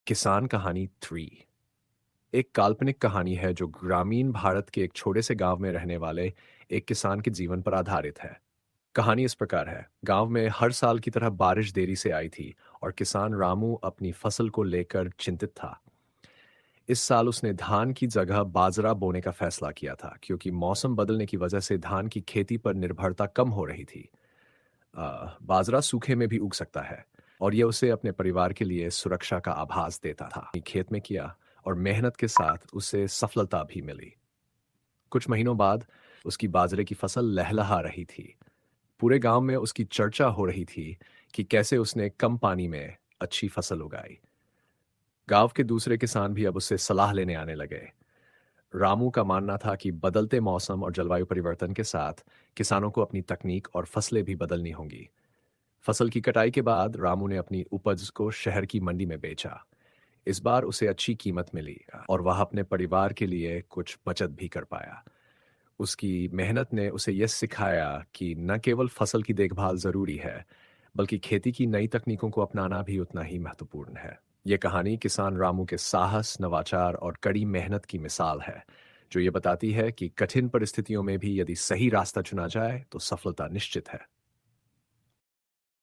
किसान कहानी 3। एक काल्पनिक कहानी है जो ग्रामीण भारत के एक छोटे से गांव में रहने वाले एक किसान के जीवन पर आधारित है। कहानी इस प्रकार है। गांव में हर साल की तरह बारिश देरी से आई थी और किसान रामू अपनी फसल को लेकर चिंतित था। इस साल उसने धान की जगह बाजरा बोने का फैसला किया था क्योंकि मौसम बदलने की वजह से धान की खेती पर निर्भरता कम हो रही थी। बाजरा सूखे में भी उग सकता है और यह उसे अपने परिवार के लिए सुरक्षा का आभास देता था। खेत में किया और मेहनत के साथ उसे सफलता भी मिली। कुछ महीनों बाद उसकी बाजरे की फसल लहलहा रही थी। पूरे गांव में उसकी चर्चा हो रही थी कि कैसे उसने कम पानी में अच्छी फसल उगाई। गांव के दूसरे किसान भी अब उससे सलाह लेने आने लगे। रामू का मानना था कि बदलते मौसम और जलवायु परिवर्तन के साथ किसानों को अपनी तकनीक और फसलें भी बदलनी होंगी। फसल की कटाई के बाद रामू ने अपनी उपज को शहर की मंडी में बेचा। इस बार उसे अच्छी कीमत मिली और वह अपने परिवार के लिए कुछ बचत भी कर पाया। उसकी मेहनत ने उसे यह सिखाया कि न केवल फसल की देखभाल जरूरी है, बल्कि खेती की नई तकनीकों को अपनाना भी उतना ही महत्वपूर्ण है। यह कहानी किसान रामू के साहस, नवाचार और कड़ी मेहनत की मिसाल है, जो ये बताती है कि कठिन परिस्थितियों में भी यदि सही रास्ता चुना जाए तो सफलता निश्चित है।